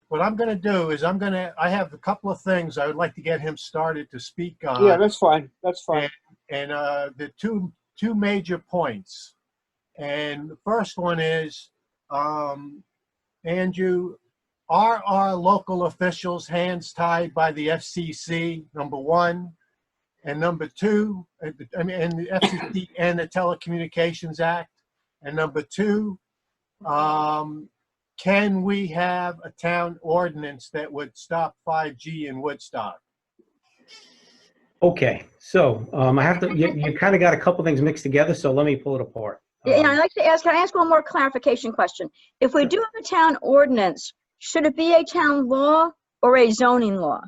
what I'm going to do is I have a couple of things I would like to get him started to speak on. Yeah, that's fine. That's fine. And the two major points. And the first one is, Andrew, are our local officials hands tied by the FCC, number one? And number two, and the FCC and the Telecommunications Act. And number two, can we have a town ordinance that would stop 5G in Woodstock? Okay, so I have to, you kind of got a couple things mixed together, so let me pull it apart. Yeah, I'd like to ask, can I ask one more clarification question? If we do have a town ordinance, should it be a town law or a zoning law?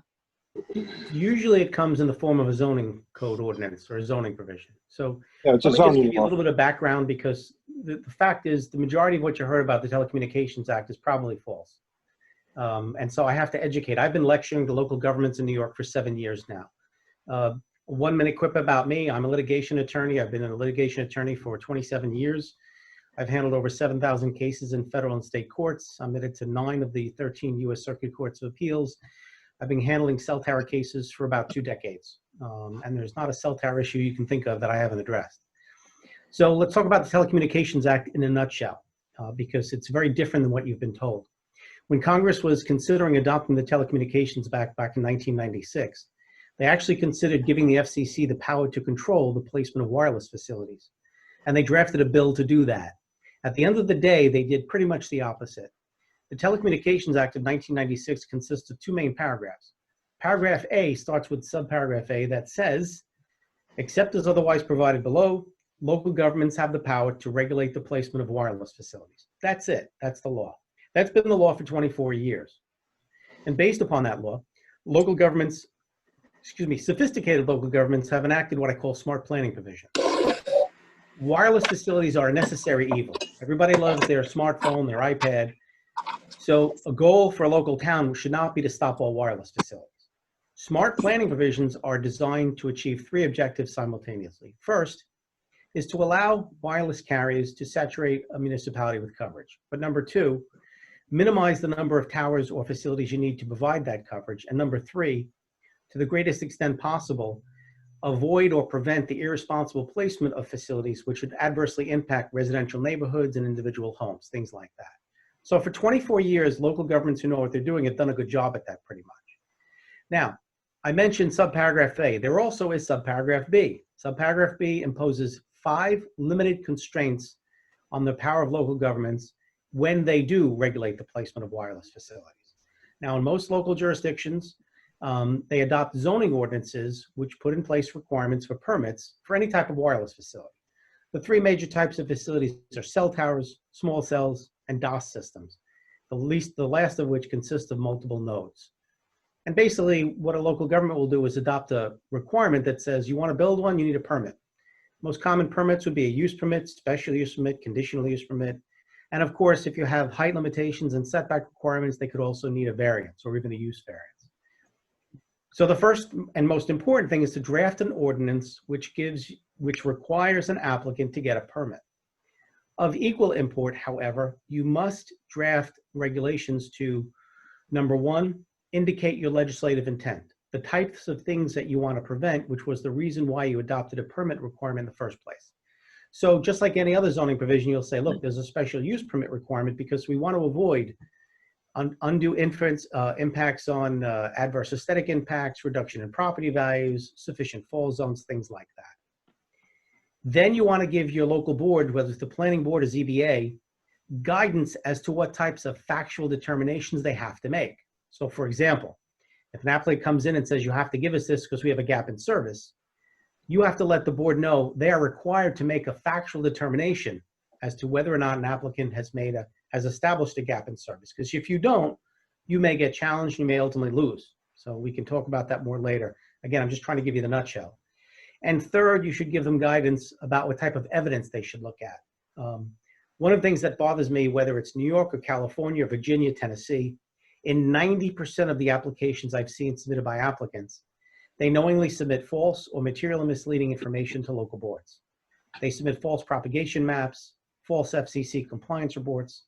Usually it comes in the form of a zoning code ordinance or a zoning provision. So Yeah, it's a let me just zoning give you a law. little bit of background, because the fact is the majority of what you heard about the Telecommunications Act is probably false. And so I have to educate. I've been lecturing to local governments in New York for 7 years now. 1 minute quip about me. I'm a litigation attorney. I've been a litigation attorney for 27 years. I've handled over 7,000 cases in federal and state courts. I'm admitted to 9 of the 13 U.S. Circuit Courts of Appeals. I've been handling cell tower cases for about 2 decades. And there's not a cell tower issue you can think of that I haven't addressed. So let's talk about the Telecommunications Act in a nutshell, because it's very different than what you've been told. When Congress was considering adopting the Telecommunications Act back in 1996, they actually considered giving the FCC the power to control the placement of wireless facilities. And they drafted a bill to do that. At the end of the day, they did pretty much the opposite. The Telecommunications Act of 1996 consists of 2 main paragraphs. Paragraph A starts with subparagraph A that says, except as otherwise provided below, local governments have the power to regulate the placement of wireless facilities. That's it. That's the law. That's been the law for 24 years. And based upon that law, local governments, sophisticated local governments have enacted what I call smart planning provision. Wireless facilities are a necessary evil. Everybody loves their smartphone, their iPad. So a goal for a local town should not be to stop all wireless facilities. Smart planning provisions are designed to achieve 3 objectives simultaneously. First is to allow wireless carriers to saturate a municipality with coverage. But number 2, minimize the number of towers or facilities you need to provide that coverage. And number 3, to the greatest extent possible, avoid or prevent the irresponsible placement of facilities which would adversely impact residential neighborhoods and individual homes, things like that. So for 24 years, local governments who know what they're doing have done a good job at that pretty much. Now, I mentioned subparagraph A. There also is subparagraph B. Subparagraph B imposes 5 limited constraints on the power of local governments when they do regulate the placement of wireless facilities. Now, in most local jurisdictions, they adopt zoning ordinances which put in place requirements for permits for any type of wireless facility. The 3 major types of facilities are cell towers, small cells, and DOS systems, the last of which consists of multiple nodes. And basically, what a local government will do is adopt a requirement that says you want to build one, you need a permit. Most common permits would be a use permit, special use permit, conditional use permit. And of course, if you have height limitations and setback requirements, they could also need a variance or even a use variance. So the first and most important thing is to draft an ordinance which requires an applicant to get a permit. Of equal import, however, you must draft regulations to, number 1, indicate your legislative intent, the types of things that you want to prevent, which was the reason why you adopted a permit requirement in the first place. So just like any other zoning provision, you'll say, look, there's a special use permit requirement because we want to avoid undue impacts on adverse aesthetic impacts, reduction in property values, sufficient fall zones, things like that. Then you want to give your local board, whether it's the planning board or ZBA, guidance as to what types of factual determinations they have to make. So for example, if an applicant comes in and says you have to give us this because we have a gap in service, you have to let the board know they are required to make a factual determination as to whether or not an applicant has established a gap in service. Because if you don't, you may get challenged, you may ultimately lose. So we can talk about that more later. Again, I'm just trying to give you the nutshell. And third, you should give them guidance about what type of evidence they should look at. One of the things that bothers me, whether it's New York or California or Virginia, Tennessee, in 90% of the applications I've seen submitted by applicants, they knowingly submit false or material and misleading information to local boards. They submit false propagation maps, false FCC compliance reports,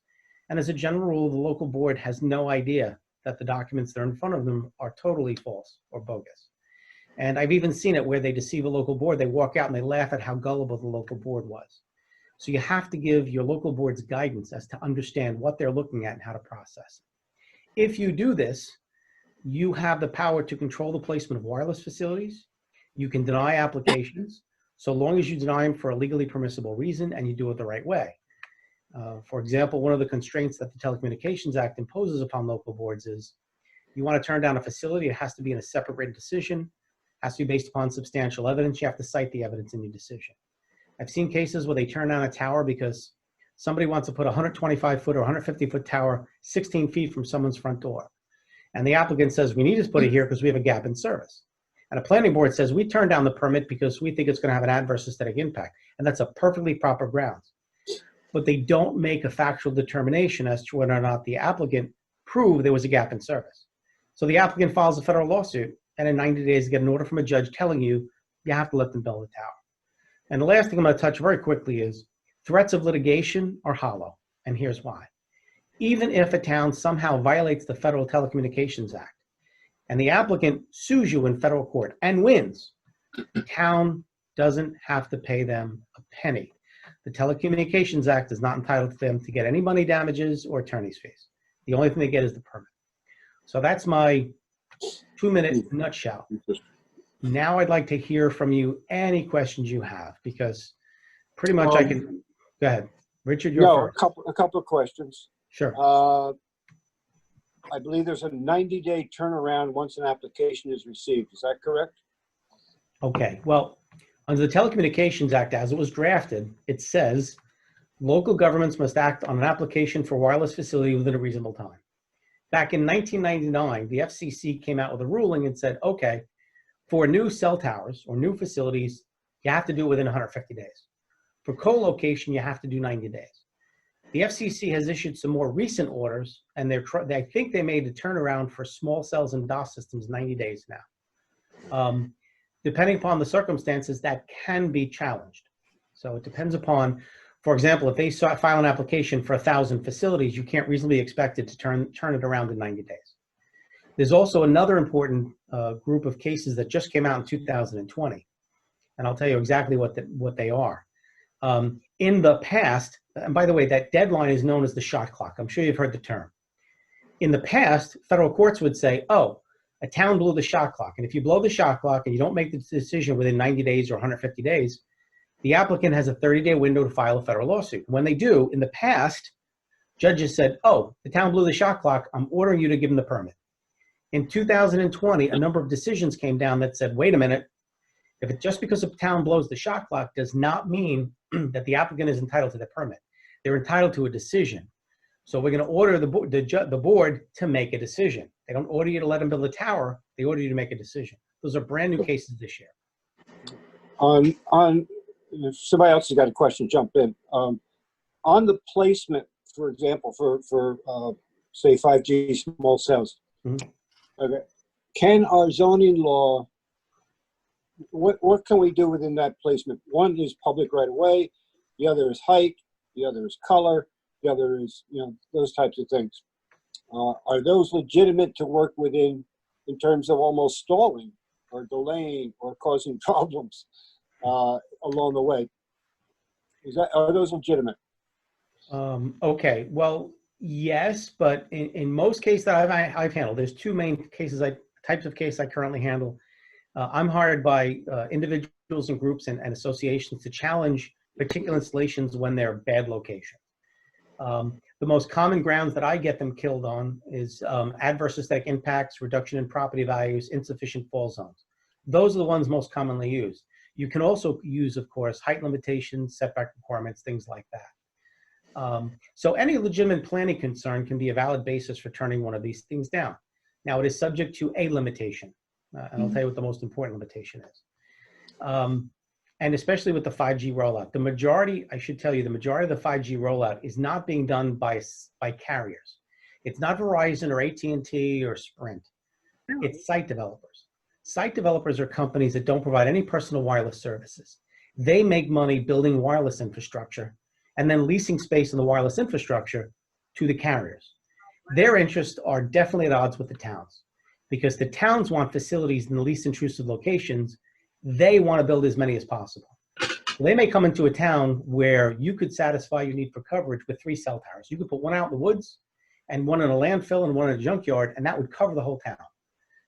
and as a general rule, the local board has no idea that the documents that are in front of them are totally false or bogus. And I've even seen it where they deceive a local board. They walk out and they laugh at how gullible the local board was. So you have to give your local boards guidance as to understand what they're looking at and how to process it. If you do this, you have the power to control the placement of wireless facilities. You can deny applications, so long as you deny them for a legally permissible reason and you do it the right way. For example, one of the constraints that the Telecommunications Act imposes upon local boards is you want to turn down a facility, it has to be in a separate written decision, has to be based upon substantial evidence. You have to cite the evidence in your decision. I've seen cases where they turn down a tower because somebody wants to put a 125-foot or 150-foot tower 16 feet from someone's front door. And the applicant says, we need to put it here because we have a gap in service. And a planning board says, we turn down the permit because we think it's going to have an adverse aesthetic impact. And that's a perfectly proper grounds. But they don't make a factual determination as to whether or not the applicant proved there was a gap in service. So the applicant files a federal lawsuit, and in 90 days, get an order from a judge telling you, you have to let them build the tower. And the last thing I'm going to touch very quickly is threats of litigation are hollow, and here's why. Even if a town somehow violates the Federal Telecommunications Act, and the applicant sues you in federal court and wins, the town doesn't have to pay them a penny. The Telecommunications Act is not entitled to them to get any money damages or attorney's fees. The only thing they get is the permit. So that's my 2-minute nutshell. Now I'd like to hear from you any questions you have, because pretty much I can, go ahead. Richard, you're first. A couple of questions. Sure. I believe there's a 90-day turnaround once an application is received. Is that correct? Okay, well, under the Telecommunications Act, as it was drafted, it says local governments must act on an application for wireless facility within a reasonable time. Back in 1999, the FCC came out with a ruling and said, okay, for new cell towers or new facilities, you have to do it within 150 days. For co-location, you have to do 90 days. The FCC has issued some more recent orders, and I think they made a turnaround for small cells and DOS systems 90 days now. Depending upon the circumstances, that can be challenged. So it depends upon, for example, if they file an application for 1,000 facilities, you can't reasonably expect it to turn it around in 90 days. There's also another important group of cases that just came out in 2020, and I'll tell you exactly what they are. In the past, and by the way, that deadline is known as the shot clock. I'm sure you've heard the term. In the past, federal courts would say, oh, a town blew the shot clock. And if you blow the shot clock and you don't make the decision within 90 days or 150 days, the applicant has a 30-day window to file a federal lawsuit. When they do, in the past, judges said, oh, the town blew the shot clock. I'm ordering you to give them the permit. In 2020, a number of decisions came down that said, wait a minute, just because a town blows the shot clock does not mean that the applicant is entitled to the permit. They're entitled to a decision. So we're going to order the board to make a decision. They don't order you to let them build a tower. They order you to make a decision. Those are brand new cases this year. If somebody else has got a question, jump in. On the placement, for example, for say 5G small cells, okay, can our zoning law, what can we do within that placement? One is public right of way, the other is height, the other is color, the other is, those types of things. Are those legitimate to work within in terms of almost stalling or delaying or causing problems along the way? Are those legitimate? Okay, well, yes, but in most cases that I've handled, there's two main types of case I currently handle. I'm hired by individuals and groups and associations to challenge particular installations when they're bad location. The most common grounds that I get them killed on is adverse aesthetic impacts, reduction in property values, insufficient fall zones. Those are the ones most commonly used. You can also use, of course, height limitations, setback requirements, things like that. So any legitimate planning concern can be a valid basis for turning one of these things down. Now, it is subject to a limitation, and I'll tell you what the most important limitation is. And especially with the 5G rollout, the majority of the 5G rollout is not being done by carriers. It's not Verizon or AT&T or Sprint. It's site developers. Site developers are companies that don't provide any personal wireless services. They make money building wireless infrastructure and then leasing space in the wireless infrastructure to the carriers. their interests are definitely at odds with the towns, because the towns want facilities in the least intrusive locations. They want to build as many as possible. So they may come into a town where you could satisfy your need for coverage with 3 cell towers. You could put one out in the woods and one in a landfill and one in a junkyard, and that would cover the whole town.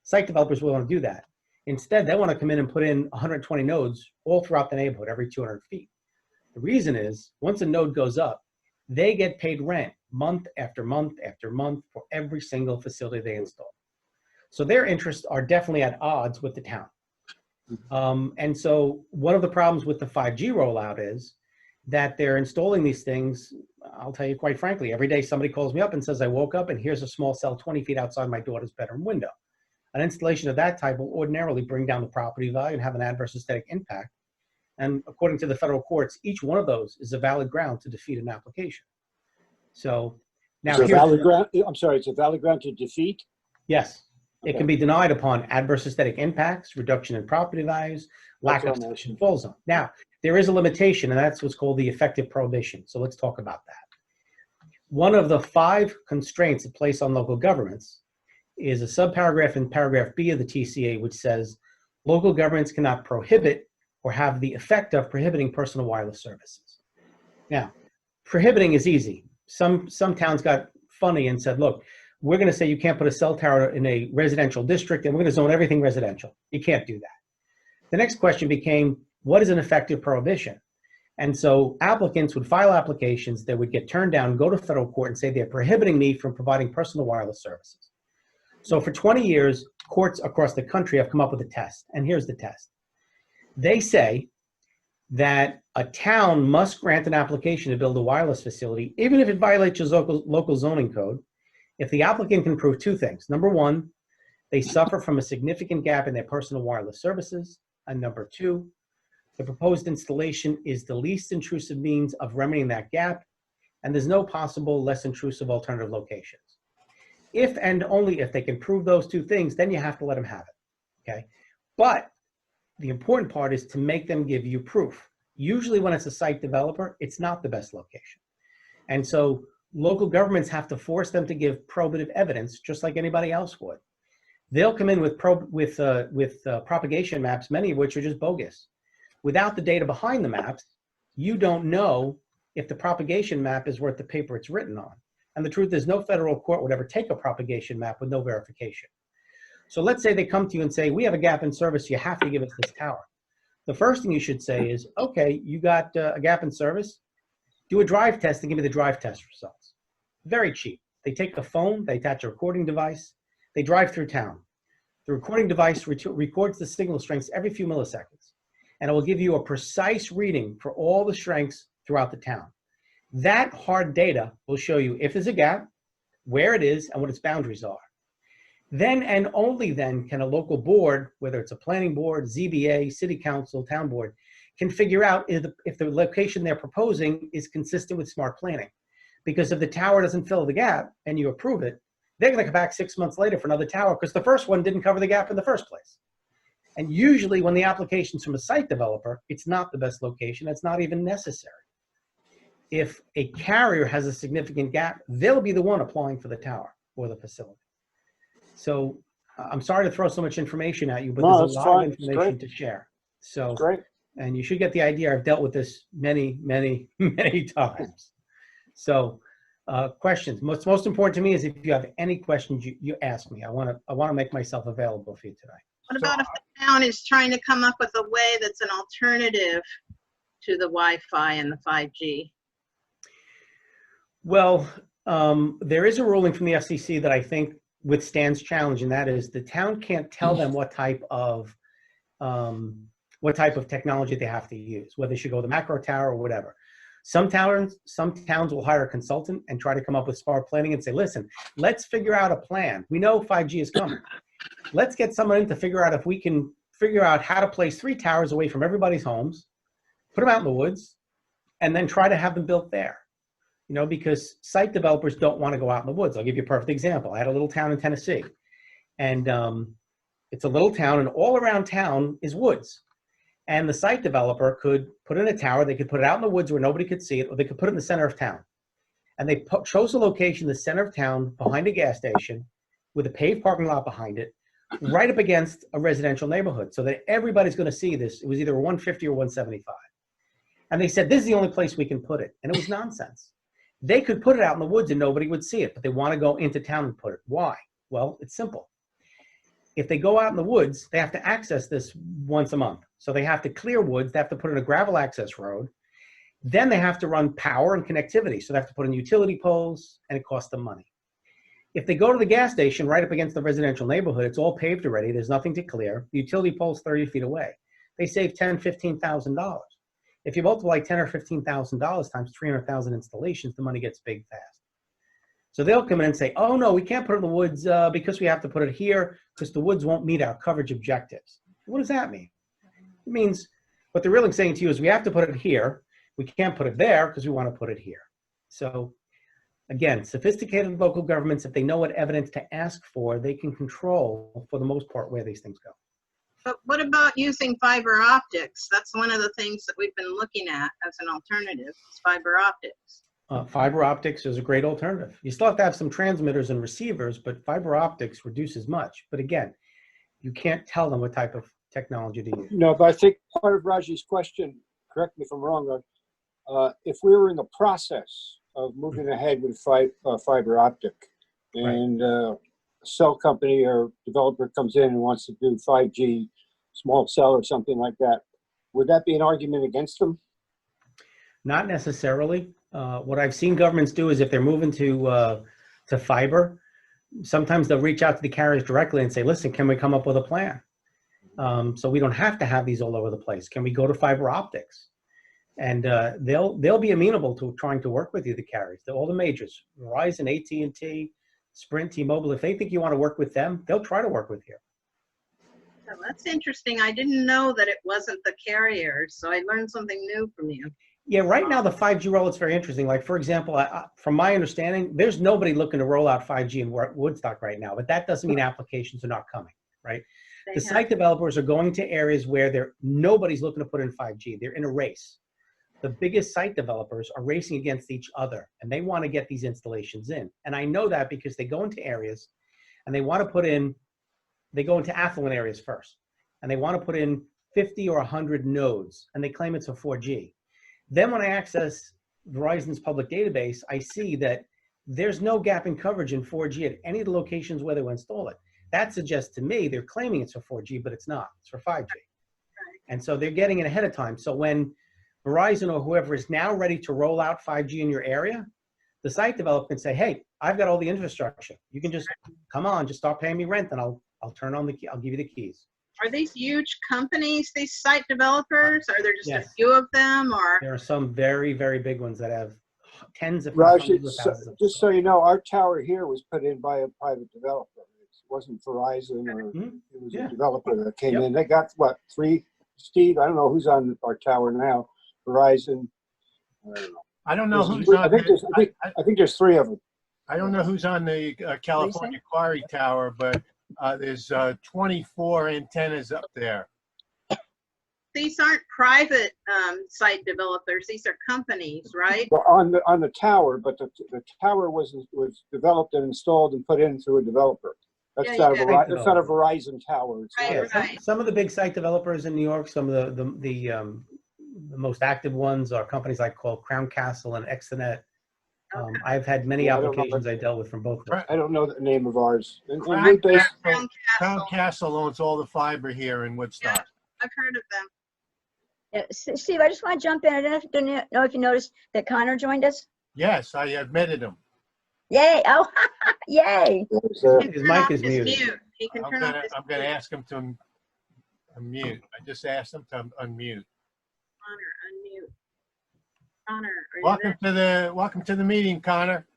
Site developers will want to do that. Instead, they want to come in and put in 120 nodes all throughout the neighborhood every 200 feet. The reason is, once a node goes up, they get paid rent month after month after month for every single facility they install. So their interests are definitely at odds with the town. And so one of the problems with the 5G rollout is that they're installing these things. I'll tell you quite frankly, every day somebody calls me up and says, I woke up and here's a small cell 20 feet outside my daughter's bedroom window. An installation of that type will ordinarily bring down the property value and have an adverse aesthetic impact. And according to the federal courts, each one of those is a valid ground to defeat an application. So now It's a valid ground. I'm sorry, it's a valid ground to defeat? Yes. Okay. It can be denied upon adverse aesthetic impacts, reduction in property values, lack of sufficient fall zone. Now, there is a limitation, and that's what's called the effective prohibition. So let's talk about that. One of the 5 constraints that place on local governments is a subparagraph in paragraph B of the TCA, which says local governments cannot prohibit or have the effect of prohibiting personal wireless services. Now, prohibiting is easy. Some towns got funny and said, look, we're going to say you can't put a cell tower in a residential district, and we're going to zone everything residential. You can't do that. The next question became, what is an effective prohibition? And so applicants would file applications that would get turned down, go to federal court and say they're prohibiting me from providing personal wireless services. So for 20 years, courts across the country have come up with a test, and here's the test. They say that a town must grant an application to build a wireless facility, even if it violates your local zoning code, if the applicant can prove 2 things. Number 1, they suffer from a significant gap in their personal wireless services. And number 2, the proposed installation is the least intrusive means of remedying that gap, and there's no possible less intrusive alternative locations. If and only if they can prove those 2 things, then you have to let them have it, okay? But the important part is to make them give you proof. Usually when it's a site developer, it's not the best location. And so local governments have to force them to give probative evidence, just like anybody else would. They'll come in with propagation maps, many of which are just bogus. Without the data behind the maps, you don't know if the propagation map is worth the paper it's written on. And the truth is, no federal court would ever take a propagation map with no verification. So let's say they come to you and say, we have a gap in service, you have to give us this tower. The first thing you should say is, okay, you got a gap in service, do a drive test and give me the drive test results. Very cheap. They take a phone, they attach a recording device, they drive through town. The recording device records the signal strengths every few milliseconds, and it will give you a precise reading for all the strengths throughout the town. That hard data will show you if there's a gap, where it is, and what its boundaries are. Then and only then can a local board, whether it's a planning board, ZBA, city council, town board, can figure out if the location they're proposing is consistent with smart planning. Because if the tower doesn't fill the gap and you approve it, they're going to come back 6 months later for another tower because the first one didn't cover the gap in the first place. And usually when the application's from a site developer, it's not the best location. It's not even necessary. If a carrier has a significant gap, they'll be the one applying for the tower or the facility. So I'm sorry to throw so much information at you, but No, there's a that's lot fine. of information to share. So, Great. and you should get the idea. I've dealt with this many, many, many times. So questions. What's most important to me is if you have any questions, you ask me. I want to make myself available for you today. What about if the town is trying to come up with a way that's an alternative to the Wi-Fi and the 5G? Well, there is a ruling from the FCC that I think withstands challenge, and that is the town can't tell them what type of technology they have to use, whether they should go the macro tower or whatever. Some towns will hire a consultant and try to come up with smart planning and say, listen, let's figure out a plan. We know 5G is coming. Let's get someone in to figure out if we can figure out how to place 3 towers away from everybody's homes, put them out in the woods, and then try to have them built there. You know, because site developers don't want to go out in the woods. I'll give you a perfect example. I had a little town in Tennessee, and it's a little town, and all around town is woods. And the site developer could put in a tower. They could put it out in the woods where nobody could see it, or they could put it in the center of town. And they chose a location in the center of town behind a gas station with a paved parking lot behind it, right up against a residential neighborhood, so that everybody's going to see this. It was either 150 or 175. And they said, this is the only place we can put it. And it was nonsense. They could put it out in the woods and nobody would see it, but they want to go into town and put it. Why? Well, it's simple. If they go out in the woods, they have to access this once a month. So they have to clear woods, they have to put in a gravel access road. Then they have to run power and connectivity. So they have to put in utility poles, and it costs them money. If they go to the gas station right up against the residential neighborhood, it's all paved already, there's nothing to clear. The utility pole's 30 feet away. They save $10,000, $15,000. If you multiply $10,000 or $15,000 times 300,000 installations, the money gets big fast. So they'll come in and say, oh no, we can't put it in the woods because we have to put it here because the woods won't meet our coverage objectives. What does that mean? It means what they're really saying to you is we have to put it here. We can't put it there because we want to put it here. So again, sophisticated local governments, if they know what evidence to ask for, they can control, for the most part, where these things go. But what about using fiber optics? That's one of the things that we've been looking at as an alternative, is fiber optics. Fiber optics is a great alternative. You still have to have some transmitters and receivers, but fiber optics reduces much. But again, you can't tell them what type of technology to use. No, but I think part of Raji's question, correct me if I'm wrong, Raj, if we were in the process of moving ahead with fiber optic, and a cell company or developer comes in and wants to do 5G small cell or something like that, would that be an argument against them? Not necessarily. What I've seen governments do is if they're moving to fiber, sometimes they'll reach out to the carriers directly and say, listen, can we come up with a plan? So we don't have to have these all over the place. Can we go to fiber optics? And they'll be amenable to trying to work with you, the carriers, all the majors, Verizon, AT&T, Sprint, T-Mobile. If they think you want to work with them, they'll try to work with you. Well, that's interesting. I didn't know that it wasn't the carriers, so I learned something new from you. Yeah, right now the 5G rollout's very interesting. Like, for example, from my understanding, there's nobody looking to roll out 5G in Woodstock right now, but that doesn't mean applications are not coming, right? The site developers are going to areas where nobody's looking to put in 5G. They're in a race. The biggest site developers are racing against each other, and they want to get these installations in. And I know that because they go into areas and they want to put in, they go into affluent areas first, and they want to put in 50 or 100 nodes, and they claim it's a 4G. Then when I access Verizon's public database, I see that there's no gap in coverage in 4G at any of the locations where they will install it. That suggests to me they're claiming it's for 4G, but it's not. It's for 5G. And so they're getting it ahead of time. So when Verizon or whoever is now ready to roll out 5G in your area, the site developer can say, hey, I've got all the infrastructure. You can just come on, just start paying me rent, and I'll turn on the key. I'll give you the keys. Are these huge companies, these site developers? Are there just Yes. a few of them, or? There are some very, very big ones that have tens of Raj, hundreds of thousands of just so you know, our tower here was put in by a private developer. It wasn't Verizon, or it was a developer that came in. They got, what, 3, Steve? I don't know who's on our tower now. Verizon. I don't know who's I on. think there's 3 of them. I don't know who's on the California Quarry Tower, but there's 24 antennas up there. These aren't private site developers. These are companies, right? Well, on the tower, but the tower was developed and installed and put in through a developer. That's not a Verizon tower. Right. Some of the big site developers in New York, some of the most active ones are companies like called Crown Castle and Extenet. I've had many applications I dealt with from both of them. I don't know the name of ours. Crown Castle owns all the fiber here in Woodstock. Yeah, I've heard of them. Steve, I just want to jump in. I don't know if you noticed that Connor joined us. Yes, I admitted him. Yay! Oh, yay! His mic is muted. He can turn off his I'm going to ask him to unmute. I just asked him to unmute. Connor, unmute. Connor, are you there? Welcome to the meeting, Connor.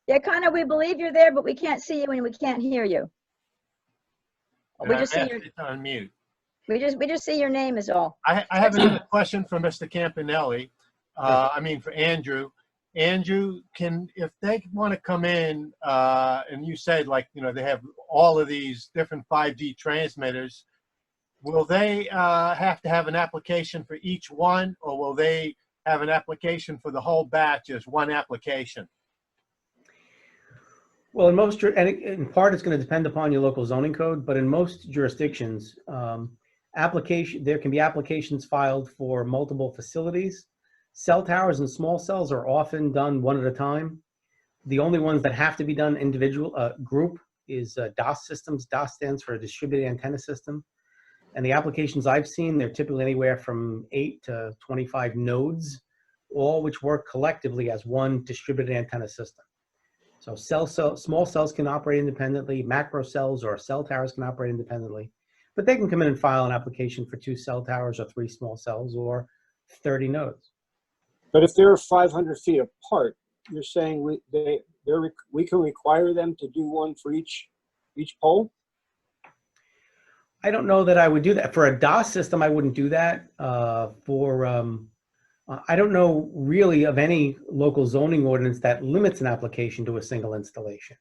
Yeah, Connor, we believe you're there, but we can't see you and we can't hear you. And We I just see asked your you to unmute. we just see your name is all. I have another question for Mr. Campanelli. For Andrew. Andrew, if they want to come in, and you said they have all of these different 5G transmitters, will they have to have an application for each one, or will they have an application for the whole batch as one application? Well, in part, it's going to depend upon your local zoning code, but in most jurisdictions, there can be applications filed for multiple facilities. Cell towers and small cells are often done one at a time. The only ones that have to be done group is DOS systems. DOS stands for a distributed antenna system. And the applications I've seen, they're typically anywhere from 8 to 25 nodes, all which work collectively as one distributed antenna system. So small cells can operate independently, macro cells or cell towers can operate independently, but they can come in and file an application for 2 cell towers or 3 small cells or 30 nodes. But if they're 500 feet apart, you're saying we can require them to do one for each pole? I don't know that I would do that. For a DOS system, I wouldn't do that. I don't know really of any local zoning ordinance that limits an application to a single installation.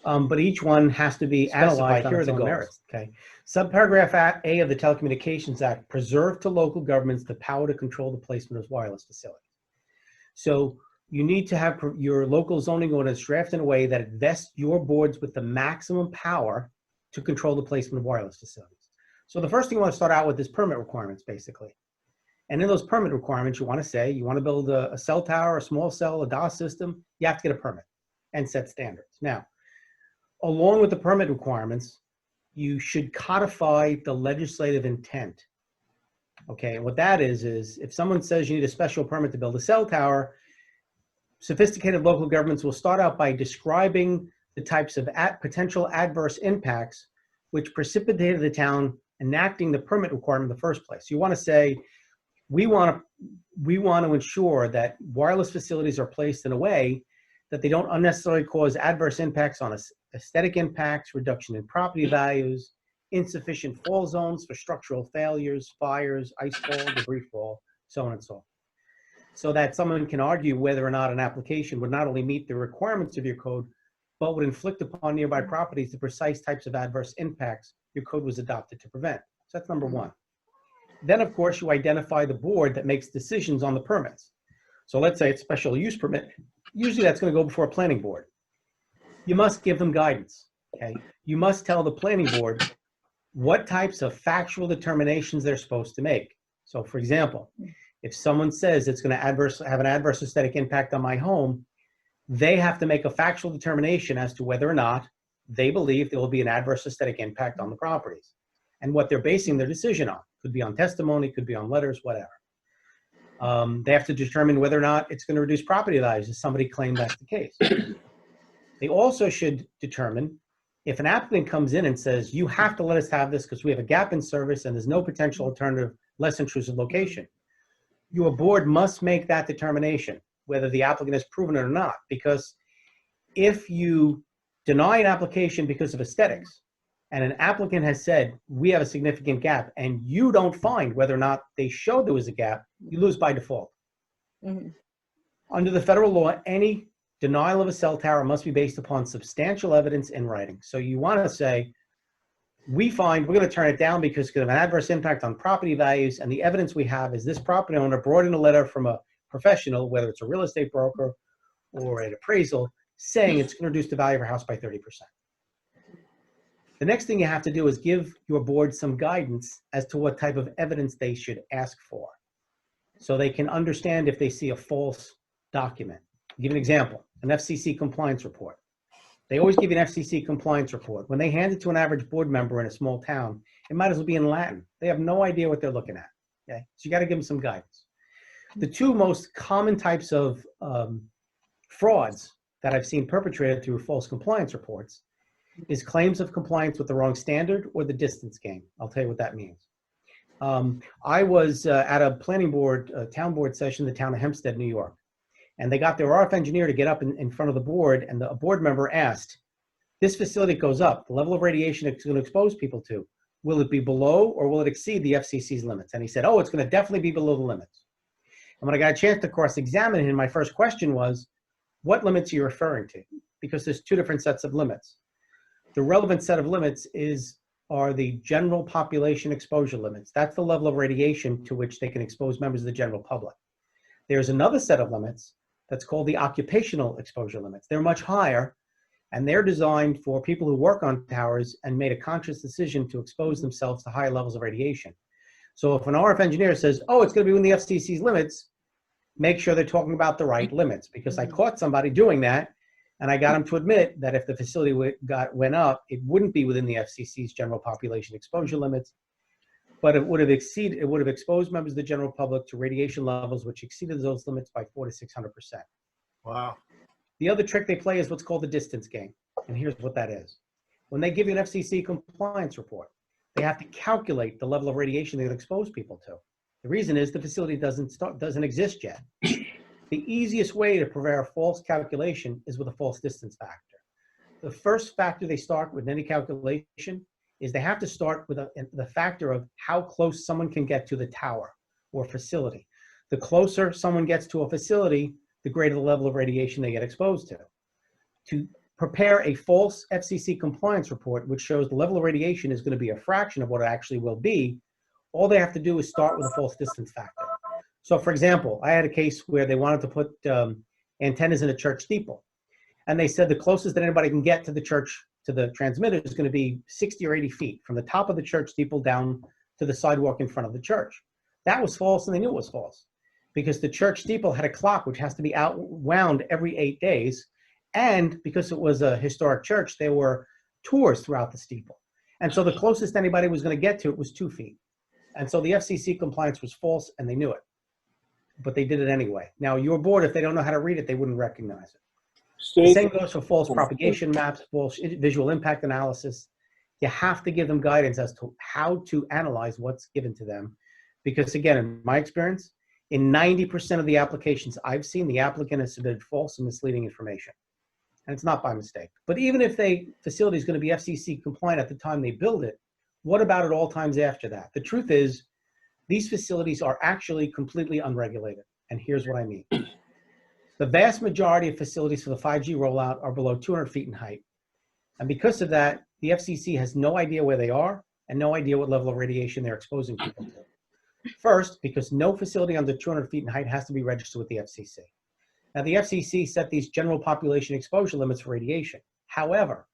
But each one has to be analyzed on its own merits. Okay. Subparagraph A of the Telecommunications Act preserve to local governments the power to control the placement of wireless facilities. So you need to have your local zoning ordinance drafted in a way that it vests your boards with the maximum power to control the placement of wireless facilities. So the first thing you want to start out with is permit requirements, basically. And in those permit requirements, you want to say, you want to build a cell tower, a small cell, a DOS system, you have to get a permit and set standards. Now, along with the permit requirements, you should codify the legislative intent. Okay, and what that is if someone says you need a special permit to build a cell tower, sophisticated local governments will start out by describing the types of potential adverse impacts which precipitated the town enacting the permit requirement in the first place. You want to say, we want to ensure that wireless facilities are placed in a way that they don't unnecessarily cause adverse impacts on aesthetic impacts, reduction in property values, insufficient fall zones for structural failures, fires, ice fall, debris fall, so on and so on. So that someone can argue whether or not an application would not only meet the requirements of your code, but would inflict upon nearby properties the precise types of adverse impacts your code was adopted to prevent. So that's number one. Then, of course, you identify the board that makes decisions on the permits. So let's say it's special use permit. Usually that's going to go before a planning board. You must give them guidance, okay? You must tell the planning board what types of factual determinations they're supposed to make. So, for example, if someone says it's going to have an adverse aesthetic impact on my home, they have to make a factual determination as to whether or not they believe there will be an adverse aesthetic impact on the properties and what they're basing their decision on. Could be on testimony, could be on letters, whatever. They have to determine whether or not it's going to reduce property values if somebody claimed that's the case. They also should determine if an applicant comes in and says, you have to let us have this because we have a gap in service and there's no potential alternative, less intrusive location. Your board must make that determination, whether the applicant has proven it or not, because if you deny an application because of aesthetics, and an applicant has said, we have a significant gap, and you don't find whether or not they showed there was a gap, you lose by default. Mhm. Under the federal law, any denial of a cell tower must be based upon substantial evidence in writing. So you want to say, we're going to turn it down because of an adverse impact on property values, and the evidence we have is this property owner brought in a letter from a professional, whether it's a real estate broker or an appraisal, saying it's going to reduce the value of your house by 30%. The next thing you have to do is give your board some guidance as to what type of evidence they should ask for, so they can understand if they see a false document. I'll give an example, an FCC compliance report. They always give you an FCC compliance report. When they hand it to an average board member in a small town, it might as well be in Latin. They have no idea what they're looking at, okay? So you got to give them some guidance. The two most common types of frauds that I've seen perpetrated through false compliance reports is claims of compliance with the wrong standard or the distance game. I'll tell you what that means. I was at a planning board, town board session in the town of Hempstead, New York. And they got their RF engineer to get up in front of the board, and a board member asked, this facility goes up, the level of radiation it's going to expose people to, will it be below or will it exceed the FCC's limits? And he said, oh, it's going to definitely be below the limits. And when I got a chance to cross-examine him, my first question was, what limits are you referring to? Because there's two different sets of limits. The relevant set of limits are the general population exposure limits. That's the level of radiation to which they can expose members of the general public. There's another set of limits that's called the occupational exposure limits. They're much higher, and they're designed for people who work on towers and made a conscious decision to expose themselves to higher levels of radiation. So if an RF engineer says, oh, it's going to be within the FCC's limits, make sure they're talking about the right limits, because I caught somebody doing that, and I got him to admit that if the facility went up, it wouldn't be within the FCC's general population exposure limits, but it would have exposed members of the general public to radiation levels which exceeded those limits by 400 to 600%. Wow. The other trick they play is what's called the distance game, and here's what that is. When they give you an FCC compliance report, they have to calculate the level of radiation they'll expose people to. The reason is the facility doesn't exist yet. The easiest way to prepare a false calculation is with a false distance factor. The first factor they start with in any calculation is they have to start with the factor of how close someone can get to the tower or facility. The closer someone gets to a facility, the greater the level of radiation they get exposed to. To prepare a false FCC compliance report, which shows the level of radiation is going to be a fraction of what it actually will be, all they have to do is start with a false distance factor. So for example, I had a case where they wanted to put antennas in a church steeple. And they said the closest that anybody can get to the church, to the transmitter, is going to be 60 or 80 feet from the top of the church steeple down to the sidewalk in front of the church. That was false, and they knew it was false, because the church steeple had a clock which has to be wound every 8 days. And because it was a historic church, there were tours throughout the steeple. And so the closest anybody was going to get to it was 2 feet. And so the FCC compliance was false, and they knew it. But they did it anyway. Now, your board, if they don't know how to read it, they wouldn't recognize it. The same goes for false propagation maps, false visual impact analysis. You have to give them guidance as to how to analyze what's given to them. Because again, in my experience, in 90% of the applications I've seen, the applicant has submitted false and misleading information. And it's not by mistake. But even if the facility is going to be FCC compliant at the time they build it, what about at all times after that? The truth is, these facilities are actually completely unregulated. And here's what I mean. The vast majority of facilities for the 5G rollout are below 200 feet in height. And because of that, the FCC has no idea where they are and no idea what level of radiation they're exposing people to. First, because no facility under 200 feet in height has to be registered with the FCC. Now, the FCC set these general population exposure limits for radiation. However,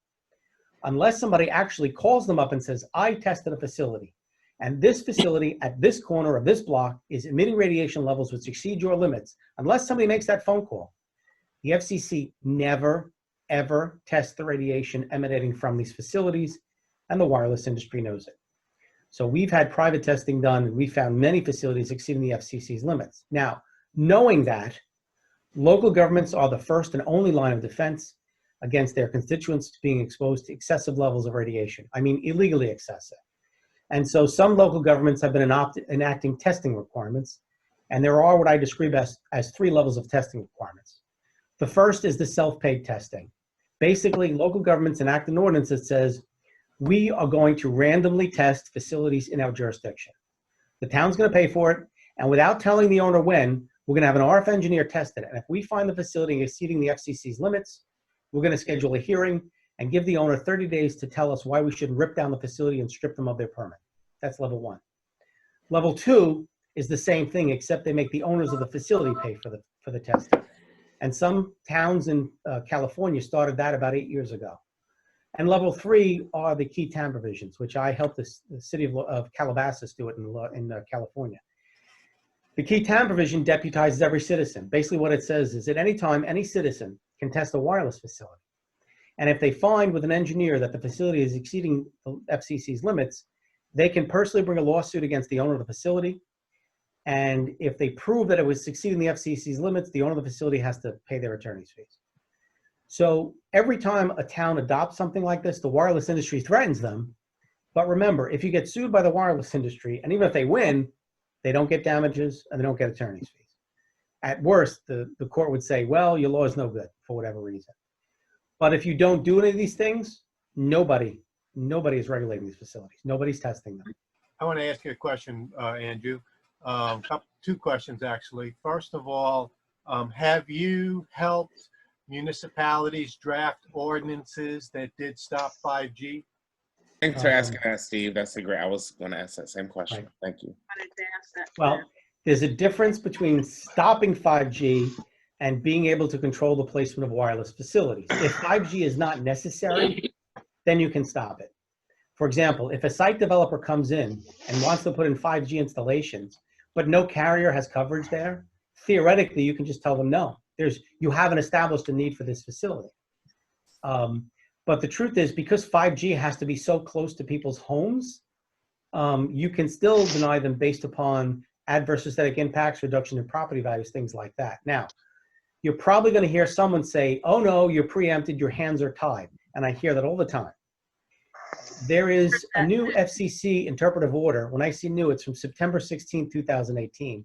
unless somebody actually calls them up and says, I tested a facility, and this facility at this corner of this block is emitting radiation levels which exceed your limits, unless somebody makes that phone call, the FCC never, ever tests the radiation emanating from these facilities, and the wireless industry knows it. So we've had private testing done, and we found many facilities exceeding the FCC's limits. Now, knowing that, local governments are the first and only line of defense against their constituents being exposed to excessive levels of radiation. I mean, illegally excessive. And so some local governments have been enacting testing requirements, and there are what I describe as 3 levels of testing requirements. The first is the self-paid testing. Basically, local governments enact an ordinance that says, we are going to randomly test facilities in our jurisdiction. The town's going to pay for it, and without telling the owner when, we're going to have an RF engineer test it. And if we find the facility exceeding the FCC's limits, we're going to schedule a hearing and give the owner 30 days to tell us why we should rip down the facility and strip them of their permit. That's level 1. Level 2 is the same thing, except they make the owners of the facility pay for the testing. And some towns in California started that about 8 years ago. And level 3 are the key TAM provisions, which I helped the city of Calabasas do it in California. The key TAM provision deputizes every citizen. Basically what it says is at any time, any citizen can test a wireless facility. And if they find with an engineer that the facility is exceeding the FCC's limits, they can personally bring a lawsuit against the owner of the facility. And if they prove that it was exceeding the FCC's limits, the owner of the facility has to pay their attorney's fees. So every time a town adopts something like this, the wireless industry threatens them. But remember, if you get sued by the wireless industry, and even if they win, they don't get damages and they don't get attorney's fees. At worst, the court would say, well, your law is no good for whatever reason. But if you don't do any of these things, nobody is regulating these facilities. Nobody's testing them. I want to ask you a question, Andrew. 2 questions, actually. First of all, have you helped municipalities draft ordinances that did stop 5G? Thanks for asking that, Steve. That's a great. I was going to ask that same question. Right. Thank you. Wanted to ask that. Well, There's a difference between stopping 5G and being able to control the placement of wireless facilities. If 5G is not necessary, then you can stop it. For example, if a site developer comes in and wants to put in 5G installations, but no carrier has coverage there, theoretically, you can just tell them no. You haven't established a need for this facility. But the truth is, because 5G has to be so close to people's homes, you can still deny them based upon adverse aesthetic impacts, reduction in property values, things like that. Now, you're probably going to hear someone say, oh no, you're preempted, your hands are tied. And I hear that all the time. There is a new FCC interpretive order. When I say new, it's from September 16, 2018,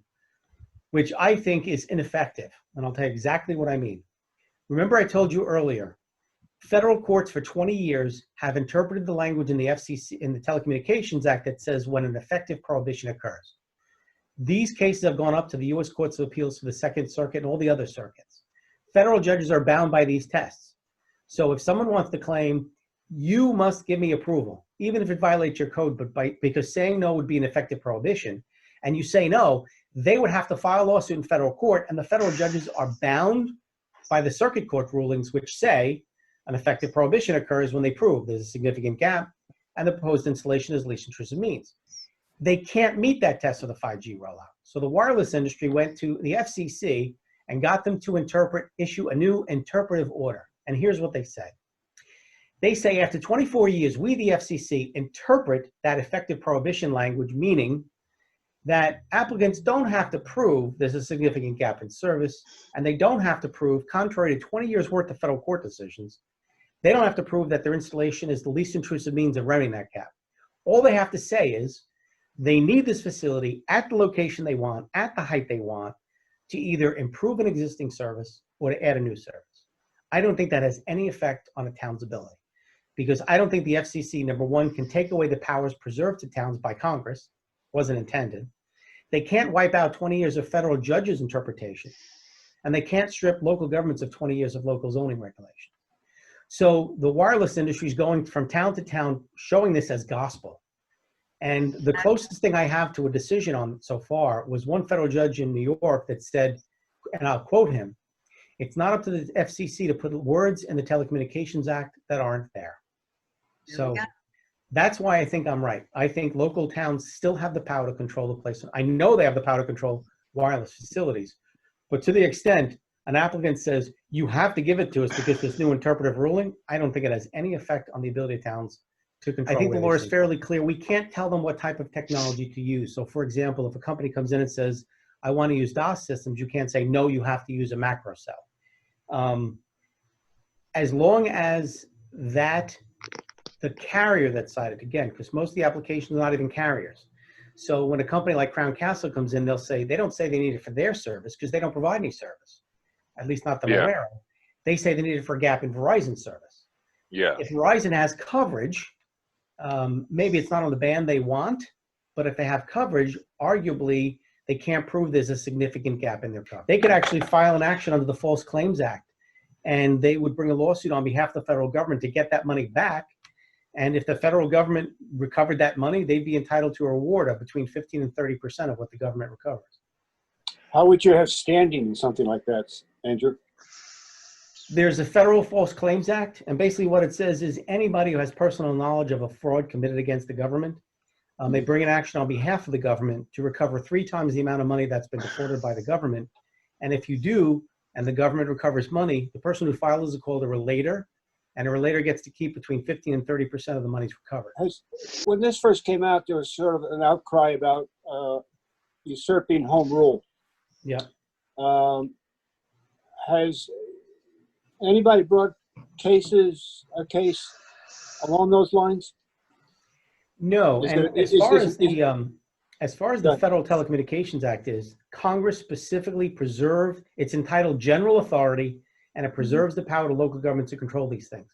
which I think is ineffective. And I'll tell you exactly what I mean. Remember I told you earlier, federal courts for 20 years have interpreted the language in the FCC, in the Telecommunications Act, that says when an effective prohibition occurs. These cases have gone up to the U.S. Courts of Appeals for the Second Circuit and all the other circuits. Federal judges are bound by these tests. So if someone wants to claim, you must give me approval, even if it violates your code, but because saying no would be an effective prohibition, and you say no, they would have to file a lawsuit in federal court, and the federal judges are bound by the circuit court rulings, which say an effective prohibition occurs when they prove there's a significant gap and the proposed installation is least intrusive means. They can't meet that test for the 5G rollout. So the wireless industry went to the FCC and got them to issue a new interpretive order. And here's what they say. They say after 24 years, we, the FCC, interpret that effective prohibition language, meaning that applicants don't have to prove there's a significant gap in service, and they don't have to prove, contrary to 20 years worth of federal court decisions, they don't have to prove that their installation is the least intrusive means of remedying that gap. All they have to say is they need this facility at the location they want, at the height they want, to either improve an existing service or to add a new service. I don't think that has any effect on a town's ability, because I don't think the FCC, number one, can take away the powers preserved to towns by Congress, wasn't intended. They can't wipe out 20 years of federal judges' interpretation, and they can't strip local governments of 20 years of local zoning regulation. So the wireless industry is going from town to town, showing this as gospel. And the closest thing I have to a decision on so far was one federal judge in New York that said, and I'll quote him, "It's not up to the FCC to put words in the Telecommunications Act that aren't there." So that's why I think I'm right. I think local towns still have the power to control the placement. I know they have the power to control wireless facilities, but to the extent an applicant says, you have to give it to us because this new interpretive ruling, I don't think it has any effect on the ability of towns to control. I think the law is fairly clear. We can't tell them what type of technology to use. So for example, if a company comes in and says, I want to use DOS systems, you can't say, no, you have to use a macro cell. As long as the carrier that's cited, again, because most of the applications are not even carriers. So when a company like Crown Castle comes in, they don't say they need it for their service because they don't provide any service, at least not that I'm aware of. They say they need it for a gap in Verizon service. Yeah. If Verizon has coverage, maybe it's not on the band they want, but if they have coverage, arguably they can't prove there's a significant gap in their coverage. They could actually file an action under the False Claims Act, and they would bring a lawsuit on behalf of the federal government to get that money back. And if the federal government recovered that money, they'd be entitled to a reward of between 15 and 30% of what the government recovers. How would you have standing in something like that, Andrew? There's a federal False Claims Act, and basically what it says is anybody who has personal knowledge of a fraud committed against the government, they bring an action on behalf of the government to recover 3 times the amount of money that's been defrauded by the government. And if you do, and the government recovers money, the person who files is called a relator, and a relator gets to keep between 15 and 30% of the money's recovered. When this first came out, there was sort of an outcry about usurping home rule. Yeah. Has anybody brought a case along those lines? No, and as far as the Federal Telecommunications Act is, Congress specifically preserved, it's entitled general authority, and it preserves the power to local governments to control these things.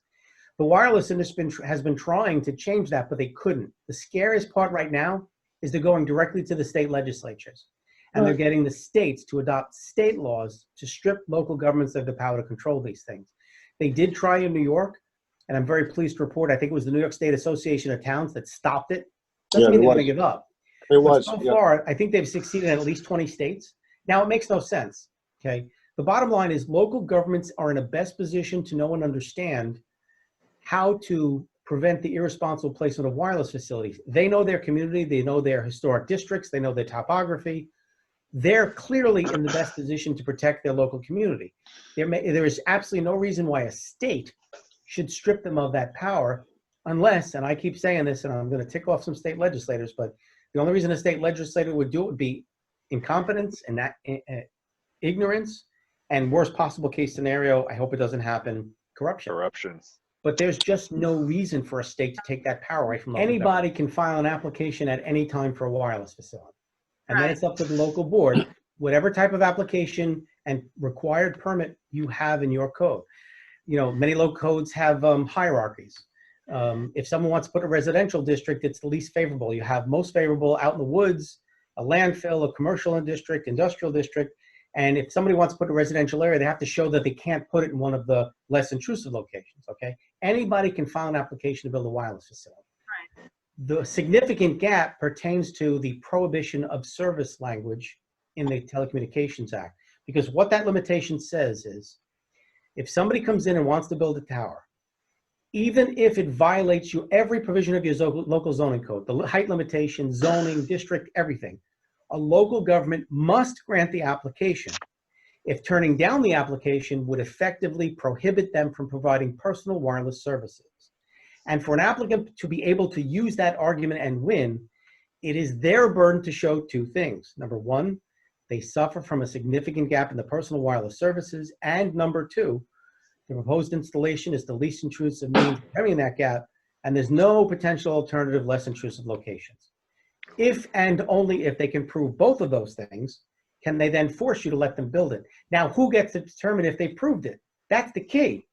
The wireless industry has been trying to change that, but they couldn't. The scariest part right now is they're going directly to the state legislatures, and they're getting the states to adopt state laws to strip local governments of the power to control these things. They did try in New York, and I'm very pleased to report, I think it was the New York State Association of Towns that stopped it. Doesn't mean they're going to give up. It But was, so yeah. far, I think they've succeeded in at least 20 states. Now, it makes no sense, okay? The bottom line is local governments are in a best position to know and understand how to prevent the irresponsible placement of wireless facilities. They know their community, they know their historic districts, they know their topography. They're clearly in the best position to protect their local community. There is absolutely no reason why a state should strip them of that power unless, and I keep saying this, and I'm going to tick off some state legislators, but the only reason a state legislator would do it would be incompetence and ignorance, and worst possible case scenario, I hope it doesn't happen, corruption. Corruption. But there's just no reason for a state to take that power away from local government. Anybody can file an application at any time for a wireless facility. And then Right. it's up to the local board, whatever type of application and required permit you have in your code. You know, many local codes have hierarchies. If someone wants to put a residential district, it's the least favorable. You have most favorable out in the woods, a landfill, a commercial district, industrial district. And if somebody wants to put a residential area, they have to show that they can't put it in one of the less intrusive locations, okay? Anybody can file an application to build a wireless facility. Right. The significant gap pertains to the prohibition of service language in the Telecommunications Act. Because what that limitation says is, if somebody comes in and wants to build a tower, even if it violates every provision of your local zoning code, the height limitation, zoning, district, everything, a local government must grant the application if turning down the application would effectively prohibit them from providing personal wireless services. And for an applicant to be able to use that argument and win, it is their burden to show two things. Number one, they suffer from a significant gap in the personal wireless services. And number two, the proposed installation is the least intrusive means of carrying that gap, and there's no potential alternative less intrusive locations. If and only if they can prove both of those things, can they then force you to let them build it. Now, who gets to determine if they proved it? That's the key.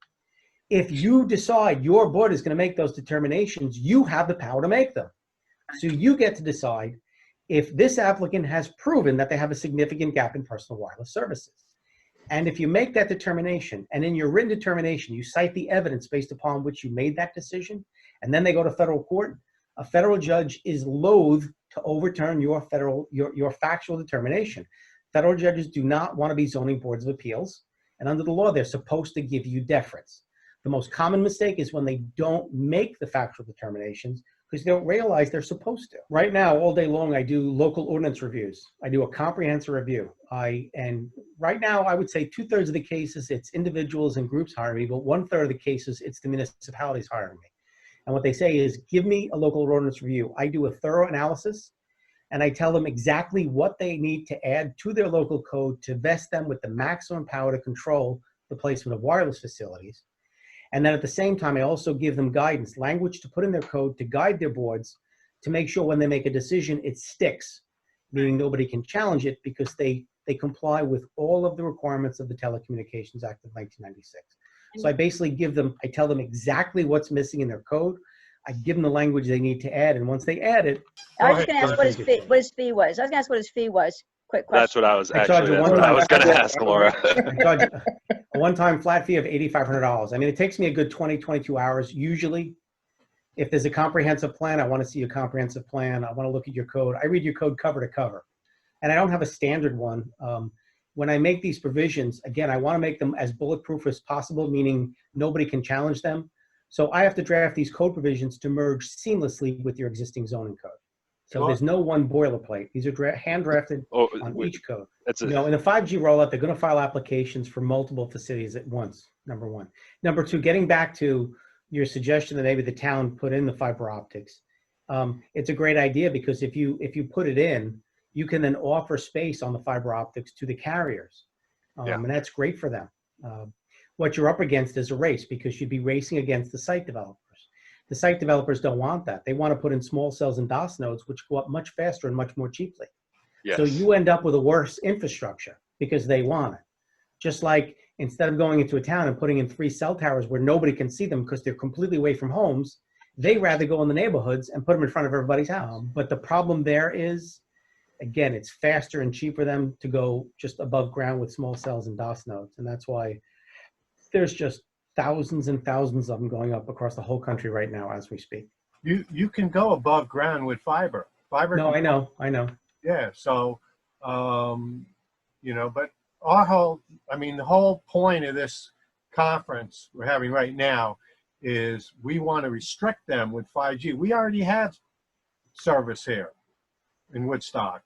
If you decide your board is going to make those determinations, you have the power to make them. So you get to decide if this applicant has proven that they have a significant gap in personal wireless services. And if you make that determination, and in your written determination, you cite the evidence based upon which you made that decision, and then they go to federal court, a federal judge is loath to overturn your factual determination. Federal judges do not want to be zoning boards of appeals, and under the law, they're supposed to give you deference. The most common mistake is when they don't make the factual determinations because they don't realize they're supposed to. Right now, all day long, I do local ordinance reviews. I do a comprehensive review. And right now, I would say 2/3 of the cases, it's individuals and groups hiring me, but 1/3 of the cases, it's the municipalities hiring me. And what they say is, give me a local ordinance review. I do a thorough analysis, and I tell them exactly what they need to add to their local code to vest them with the maximum power to control the placement of wireless facilities. And then at the same time, I also give them guidance, language to put in their code to guide their boards to make sure when they make a decision, it sticks, meaning nobody can challenge it because they comply with all of the requirements of the Telecommunications Act of 1996. So I basically I tell them exactly what's missing in their code. I give them the language they need to add, and once they add it. I was just going to ask what his fee was. I was going to ask what his fee was. Quick question. That's what I was I charge actually, a that's what I was one-time- going to ask, Laura. I charge a one-time flat fee of $8,500. I mean, it takes me a good 22 hours. Usually, if there's a comprehensive plan, I want to see a comprehensive plan. I want to look at your code. I read your code cover to cover. And I don't have a standard one. When I make these provisions, again, I want to make them as bulletproof as possible, meaning nobody can challenge them. So I have to draft these code provisions to merge seamlessly with your existing zoning code. So there's no one boilerplate. These are hand drafted on each code. In the 5G rollout, they're going to file applications for multiple facilities at once, number one. Number two, getting back to your suggestion that maybe the town put in the fiber optics. It's a great idea because if you put it in, you can then offer space on the fiber optics to the carriers. And that's great for them. What you're up against is a race because you'd be racing against the site developers. The site developers don't want that. They want to put in small cells and DOS nodes, which go up much faster and much more cheaply. Yes. So you end up with a worse infrastructure because they want it. Just like instead of going into a town and putting in 3 cell towers where nobody can see them because they're completely away from homes, they rather go in the neighborhoods and put them in front of everybody's house. But the problem there is, again, it's faster and cheaper for them to go just above ground with small cells and DOS nodes. And that's why there's just thousands and thousands of them going up across the whole country right now as we speak. You can go above ground with fiber Fiber. No, I know. Yeah, so, but the whole point of this conference we're having right now is we want to restrict them with 5G. We already have service here in Woodstock,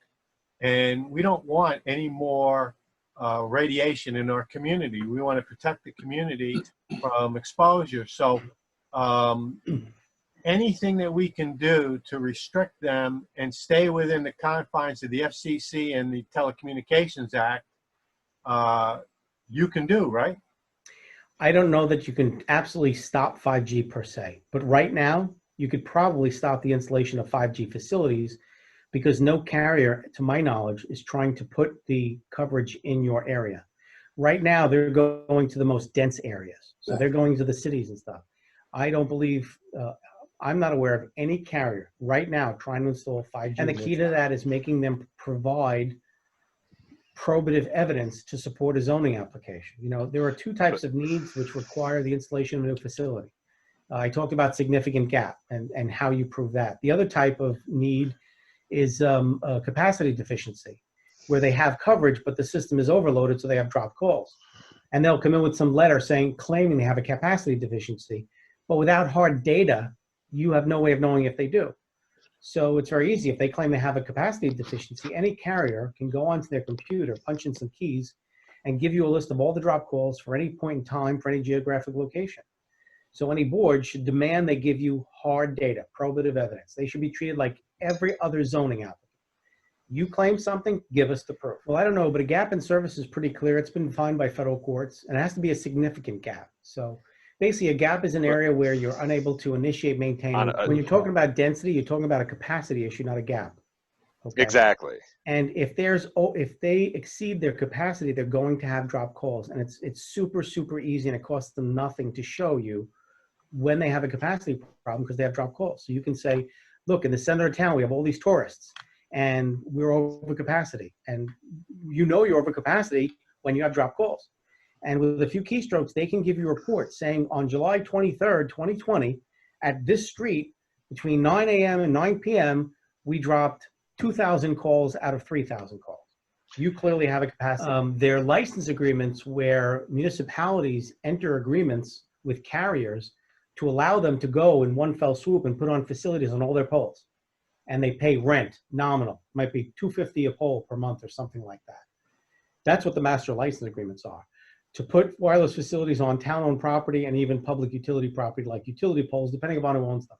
and we don't want any more radiation in our community. We want to protect the community from exposure. So anything that we can do to restrict them and stay within the confines of the FCC and the Telecommunications Act, you can do, right? I don't know that you can absolutely stop 5G per se, but right now you could probably stop the installation of 5G facilities because no carrier, to my knowledge, is trying to put the coverage in your area. Right now, they're going to the most dense areas. So they're going to the cities and stuff. I don't believe, I'm not aware of any carrier right now trying to install 5G. And the key to that is making them provide probative evidence to support a zoning application. You know, there are two types of needs which require the installation of a new facility. I talked about significant gap and how you prove that. The other type of need is a capacity deficiency, where they have coverage, but the system is overloaded, so they have dropped calls. And they'll come in with some letter claiming they have a capacity deficiency, but without hard data, you have no way of knowing if they do. So it's very easy. If they claim they have a capacity deficiency, any carrier can go onto their computer, punch in some keys, and give you a list of all the drop calls for any point in time for any geographic location. So any board should demand they give you hard data, probative evidence. They should be treated like every other zoning applicant. You claim something, give us the proof. Well, I don't know, but a gap in service is pretty clear. It's been defined by federal courts, and it has to be a significant gap. So basically, a gap is an area where you're unable to initiate, maintain. When you're talking about density, you're talking about a capacity issue, not a gap. Okay? Exactly. And if they exceed their capacity, they're going to have drop calls, and it's super, super easy, and it costs them nothing to show you when they have a capacity problem because they have drop calls. So you can say, look, in the center of town, we have all these tourists, and we're over capacity. And you know you're over capacity when you have drop calls. And with a few keystrokes, they can give you a report saying on July 23rd, 2020, at this street, between 9 a.m. and 9 p.m., we dropped 2,000 calls out of 3,000 calls. You clearly have a capacity. There are license agreements where municipalities enter agreements with carriers to allow them to go in one fell swoop and put on facilities on all their poles. And they pay rent, nominal, might be $250 a pole per month or something like that. That's what the master license agreements are. To put wireless facilities on town-owned property and even public utility property like utility poles, depending upon who owns them.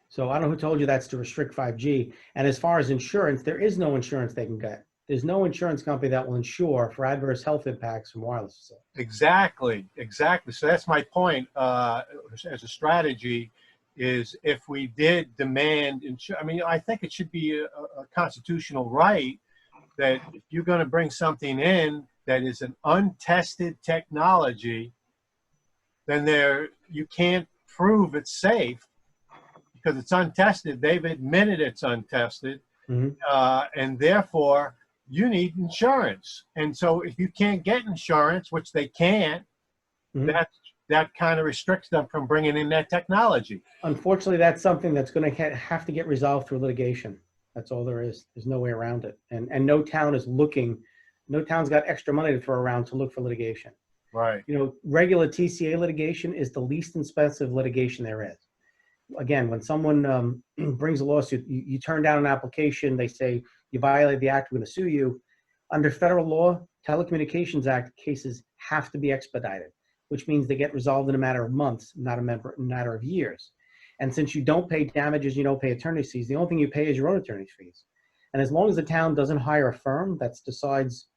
So I don't know who told you that's to restrict 5G. And as far as insurance, there is no insurance they can get. There's no insurance company that will insure for adverse health impacts from wireless facilities. Exactly. So that's my point as a strategy is if we did demand insurance, I think it should be a constitutional right that if you're going to bring something in that is an untested technology, then you can't prove it's safe because it's untested. They've admitted it's untested, and therefore you need insurance. And so if you can't get insurance, which they can't, that kind of restricts them from bringing in that technology. Unfortunately, that's something that's going to have to get resolved through litigation. That's all there is. There's no way around it. And no town is looking. No town's got extra money to throw around to look for litigation. Right. You know, regular TCA litigation is the least expensive litigation there is. Again, when someone brings a lawsuit, you turn down an application, they say, you violated the act, we're going to sue you. Under federal law, Telecommunications Act cases have to be expedited, which means they get resolved in a matter of months, not a matter of years. And since you don't pay damages, you don't pay attorney's fees, the only thing you pay is your own attorney's fees. And as long as the town doesn't hire a firm that decides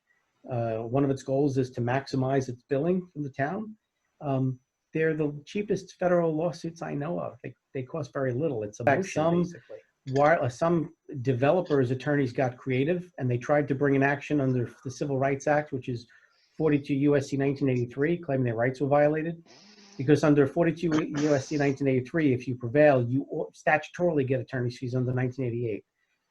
one of its goals is to maximize its billing from the town, they're the cheapest federal lawsuits I know of. They cost very little. It's a motion, basically. Some developers' attorneys got creative and they tried to bring an action under the Civil Rights Act, which is 42 U.S.C. 1983, claiming their rights were violated. Because under 42 U.S.C. 1983, if you prevail, you statutorily get attorney's fees under 1988.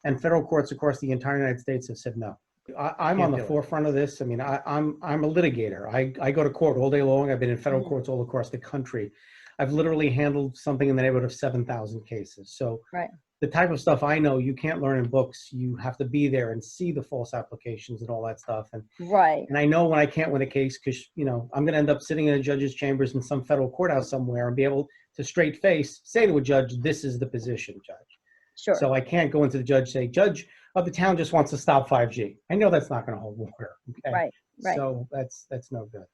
And federal courts across the entire United States have said no. I'm on the forefront of this. I'm a litigator. I go to court all day long. I've been in federal courts all across the country. I've literally handled something in the neighborhood of 7,000 cases. So the type of stuff I know you can't learn in books. You have to be there and see the false applications and all that stuff. Right. And I know when I can't win a case because, you know, I'm going to end up sitting in a judge's chambers in some federal courthouse somewhere and be able to straight face say to a judge, this is the position, judge. Sure. So I can't go into the judge and say, judge of the town just wants to stop 5G. I know that's not going to hold water. Okay? Right. Right. So that's no good.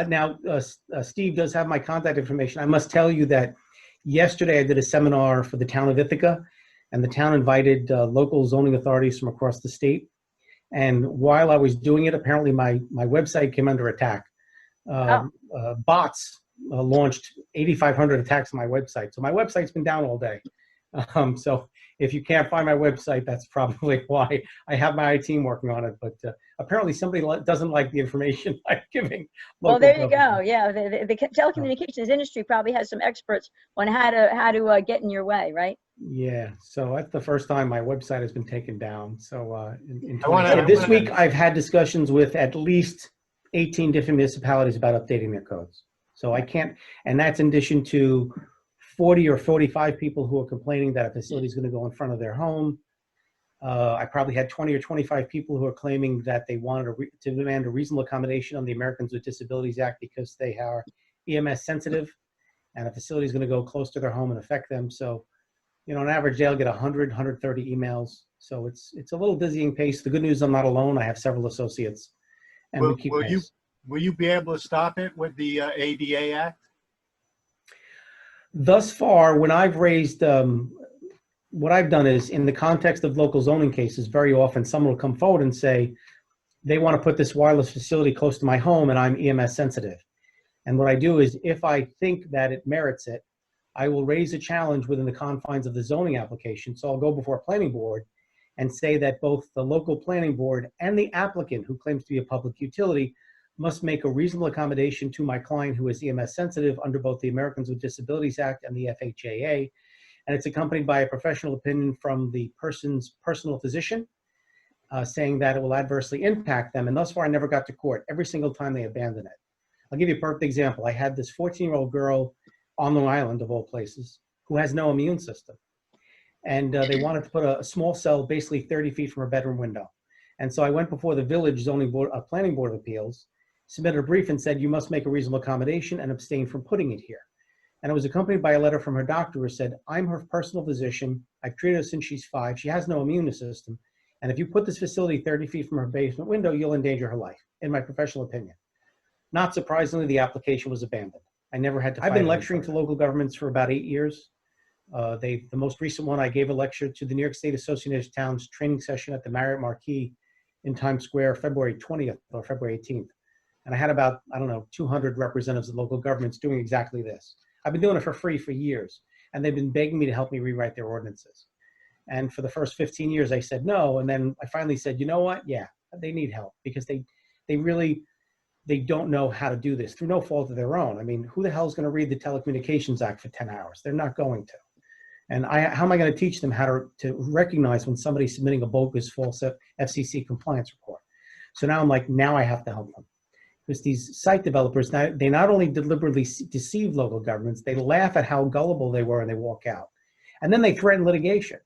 Now, Steve does have my contact information. I must tell you that yesterday I did a seminar for the town of Ithaca, and the town invited local zoning authorities from across the state. And while I was doing it, apparently my website came under attack. Bots launched 8,500 attacks on my website. So my website's been down all day. So if you can't find my website, that's probably why. I have my team working on it, but apparently somebody doesn't like the information I'm giving. Well, there you go. Yeah, the telecommunications industry probably has some experts on how to get in your way, right? Yeah, so that's the first time my website has been taken down. So wanna- this week I've had discussions with at least 18 different municipalities about updating their codes. So I can't, and that's in addition to 40 or 45 people who are complaining that a facility is going to go in front of their home. I probably had 20 or 25 people who are claiming that they wanted to demand a reasonable accommodation on the Americans with Disabilities Act because they are EMS sensitive and a facility is going to go close to their home and affect them. So, you know, on average, they'll get 100, 130 emails. So it's a little dizzying pace. The good news, I'm not alone. I have several associates. And we keep pace. Will you be able to stop it with the ADA Act? Thus far, when I've raised, what I've done is in the context of local zoning cases, very often someone will come forward and say, they want to put this wireless facility close to my home and I'm EMS sensitive. And what I do is if I think that it merits it, I will raise a challenge within the confines of the zoning application. So I'll go before a planning board and say that both the local planning board and the applicant who claims to be a public utility must make a reasonable accommodation to my client who is EMS sensitive under both the Americans with Disabilities Act and the FHAA. And it's accompanied by a professional opinion from the person's personal physician saying that it will adversely impact them. And thus far, I never got to court. Every single time they abandon it. I'll give you a perfect example. I had this 14-year-old girl on Long Island, of all places, who has no immune system. And they wanted to put a small cell basically 30 feet from her bedroom window. And so I went before the village zoning board, planning board of appeals, submitted a brief and said, you must make a reasonable accommodation and abstain from putting it here. And it was accompanied by a letter from her doctor who said, I'm her personal physician. I've treated her since she's 5. She has no immune system. And if you put this facility 30 feet from her basement window, you'll endanger her life, in my professional opinion. Not surprisingly, the application was abandoned. I never had to. I've been lecturing to local governments for about 8 years. The most recent one, I gave a lecture to the New York State Association of Towns training session at the Marriott Marquis in Times Square, February 20th or February 18th. And I had about, 200 representatives of local governments doing exactly this. I've been doing it for free for years, and they've been begging me to help me rewrite their ordinances. And for the first 15 years, I said no. And then I finally said, you know what? Yeah, they need help because they don't know how to do this through no fault of their own. I mean, who the hell is going to read the Telecommunications Act for 10 hours? They're not going to. And how am I going to teach them how to recognize when somebody's submitting a bogus, false FCC compliance report? So now I'm like, now I have to help them. Because these site developers, they not only deliberately deceive local governments, they laugh at how gullible they were and they walk out. And then they threaten litigation.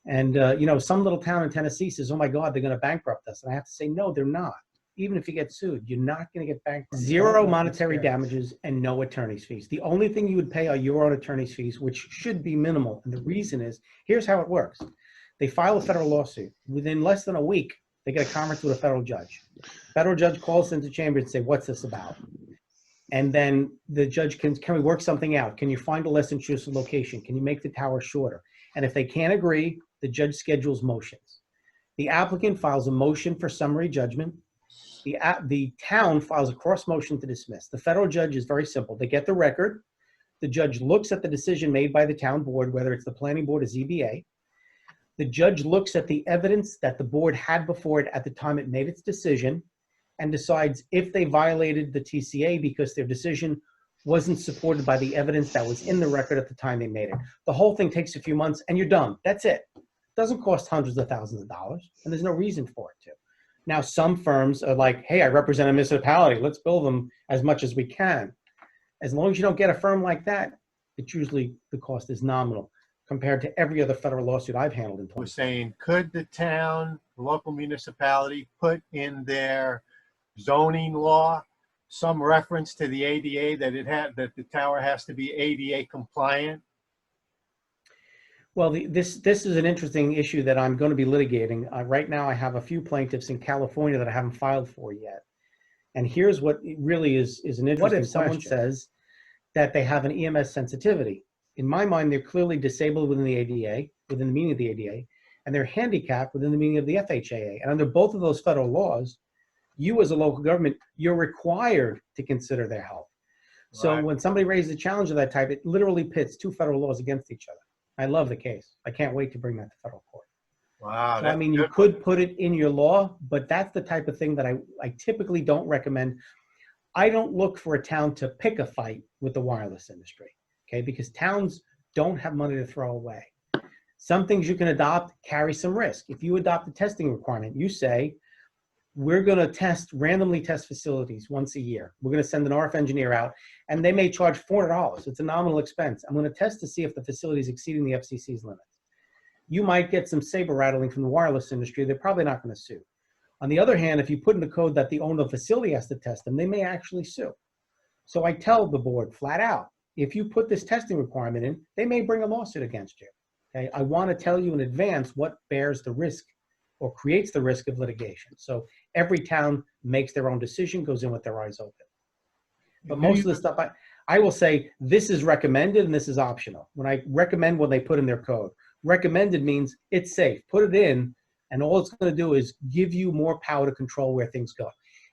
And, some little town in Tennessee says, oh my God, they're going to bankrupt us. And I have to say, no, they're not. Even if you get sued, you're not going to get bankrupt. Zero monetary damages and no attorney's fees. The only thing you would pay are your own attorney's fees, which should be minimal. And the reason is, here's how it works. They file a federal lawsuit. Within less than a week, they get a conference with a federal judge. Federal judge calls into chamber and say, what's this about? And then the judge can we work something out? Can you find a less intrusive location? Can you make the tower shorter? And if they can't agree, the judge schedules motions. The applicant files a motion for summary judgment. The town files a cross motion to dismiss. The federal judge is very simple. They get the record. The judge looks at the decision made by the town board, whether it's the planning board or ZBA. The judge looks at the evidence that the board had before it at the time it made its decision and decides if they violated the TCA because their decision wasn't supported by the evidence that was in the record at the time they made it. The whole thing takes a few months and you're done. That's it. It doesn't cost hundreds of thousands of dollars and there's no reason for it to. Now, some firms are like, hey, I represent a municipality. Let's bill them as much as we can. As long as you don't get a firm like that, it's usually the cost is nominal. compared to every other federal lawsuit I've handled in 20 We're saying, could the town, local municipality put in their zoning law some reference to the ADA that the tower has to be ADA compliant? Well, this is an interesting issue that I'm going to be litigating. Right now, I have a few plaintiffs in California that I haven't filed for yet. And here's what really is an interesting question. What if someone says that they have an EMS sensitivity? In my mind, they're clearly disabled within the ADA, within the meaning of the ADA, and they're handicapped within the meaning of the FHAA. And under both of those federal laws, you as a local government, you're required to consider their health. So Right. when somebody raises a challenge of that type, it literally pits two federal laws against each other. I love the case. I can't wait to bring that to federal court. Wow. So, I mean, you could put it in your law, but that's the type of thing that I typically don't recommend. I don't look for a town to pick a fight with the wireless industry, okay? Because towns don't have money to throw away. Some things you can adopt carry some risk. If you adopt a testing requirement, you say, we're going to randomly test facilities once a year. We're going to send an RF engineer out, and they may charge $400. It's a nominal expense. I'm going to test to see if the facility is exceeding the FCC's limits. You might get some saber rattling from the wireless industry. They're probably not going to sue. On the other hand, if you put in the code that the owner of the facility has to test them, they may actually sue. So I tell the board flat out, if you put this testing requirement in, they may bring a lawsuit against you. Okay? I want to tell you in advance what bears the risk or creates the risk of litigation. So every town makes their own decision, goes in with their eyes open. But most of the stuff, I will say, this is recommended and this is optional. When I recommend what they put in their code, recommended means it's safe. Put it in, and all it's going to do is give you more power to control where things go.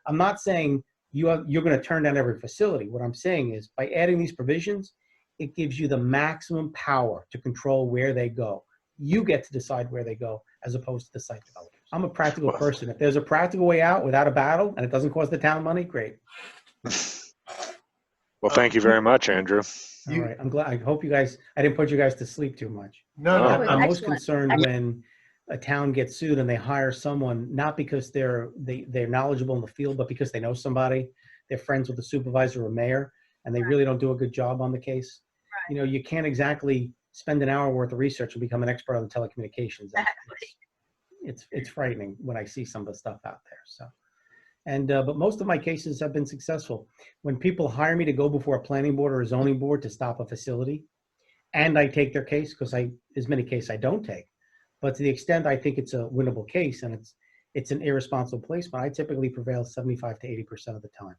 I'm not saying you're going to turn down every facility. What I'm saying is by adding these provisions, it gives you the maximum power to control where they go. You get to decide where they go as opposed to the site developers. I'm a practical person. If there's a practical way out without a battle and it doesn't cost the town money, great. Well, thank you very much, Andrew. All right. I'm glad. I hope you guys, I didn't put you guys to sleep too much. No, Oh. no, I'm no. most concerned when a town gets sued and they hire someone, not because they're knowledgeable in the field, but because they know somebody, they're friends with the supervisor or mayor, and they really don't do a good job on the case. You know, you can't exactly spend an hour worth of research and become an expert on the Telecommunications Act. It's frightening when I see some of the stuff out there. So, and but most of my cases have been successful. When people hire me to go before a planning board or a zoning board to stop a facility, and I take their case, because there's many cases I don't take, but to the extent I think it's a winnable case and it's an irresponsible placement, I typically prevail 75 to 80% of the time.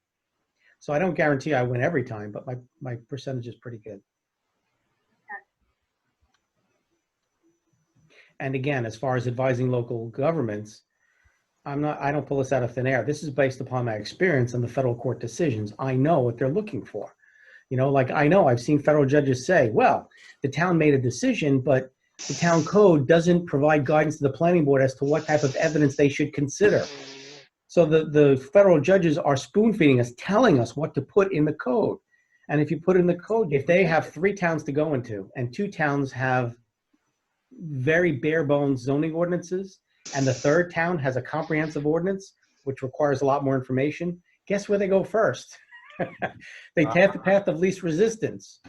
So I don't guarantee I win every time, but my percentage is pretty good. And again, as far as advising local governments, I don't pull this out of thin air. This is based upon my experience and the federal court decisions. I know what they're looking for. You know, like I've seen federal judges say, well, the town made a decision, but the town code doesn't provide guidance to the planning board as to what type of evidence they should consider. So the federal judges are spoon feeding us, telling us what to put in the code. And if you put in the code, if they have 3 towns to go into and 2 towns have very bare bones zoning ordinances, and the 3rd town has a comprehensive ordinance, which requires a lot more information, guess where they go first? They take the path of least resistance.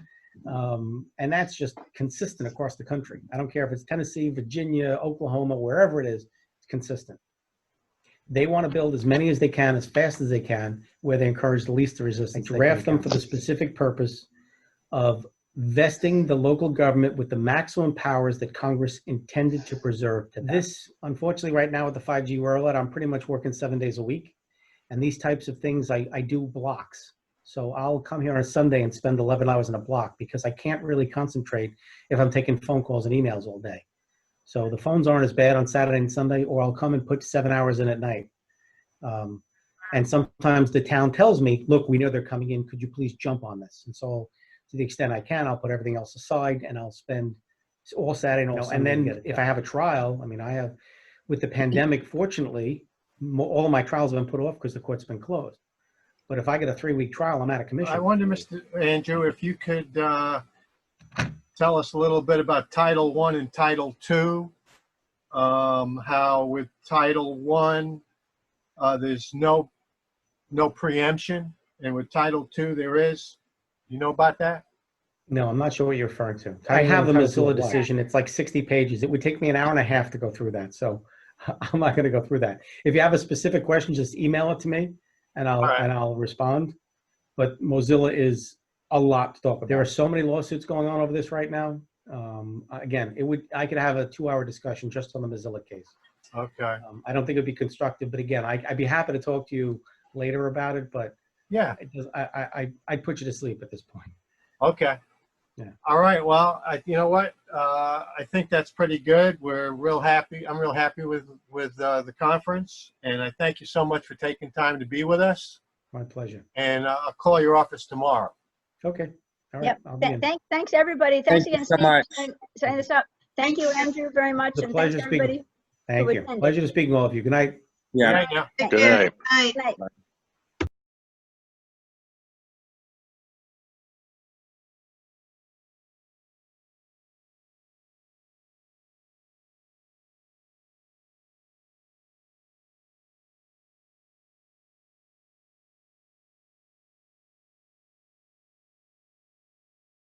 And that's just consistent across the country. I don't care if it's Tennessee, Virginia, Oklahoma, wherever it is, it's consistent. They want to build as many as they can, as fast as they can, where they encourage the least resistance. They draft them for the specific purpose of vesting the local government with the maximum powers that Congress intended to preserve to them. This, unfortunately, right now with the 5G rollout, I'm pretty much working 7 days a week. And these types of things, I do blocks. So I'll come here on a Sunday and spend 11 hours in a block because I can't really concentrate if I'm taking phone calls and emails all day. So the phones aren't as bad on Saturday and Sunday, or I'll come and put 7 hours in at night. And sometimes the town tells me, look, we know they're coming in. Could you please jump on this? And so to the extent I can, I'll put everything else aside and I'll spend all Saturday and all Sunday. And then if I have a trial, I mean, I have, with the pandemic, fortunately, all of my trials have been put off because the court's been closed. But if I get a 3-week trial, I'm out of commission. I wonder, Mr. Andrew, if you could tell us a little bit about Title I and Title II, how with Title I, there's no preemption, and with Title II, there is. You know about that? No, I'm not sure what you're referring to. I have the Mozilla decision. It's like 60 pages. It would take me an hour and a half to go through that. So I'm not going to go through that. If you have a specific question, just email it to me and I'll respond. But Mozilla is a lot to talk about. There are so many lawsuits going on over this right now. Again, I could have a 2-hour discussion just on the Mozilla case. Okay. I don't think it'd be constructive, but again, I'd be happy to talk to you later about it, but Yeah. I'd put you to sleep at this point. Okay. Yeah. All right. Well, you know what? I think that's pretty good. We're real happy. I'm real happy with the conference, and I thank you so much for taking time to be with us. My pleasure. And I'll call your office tomorrow. Okay. All right. Yep. I'll be in. Thanks, everybody. Thanks Thank again, you so Steve, much. for setting this up. Thank you, Andrew, very much. The And thanks, pleasure speaking. everybody. Thank who you. attended. Pleasure to speak with all of you. Good night. Yeah. Good night now. Take Good care. night. Bye. Good night.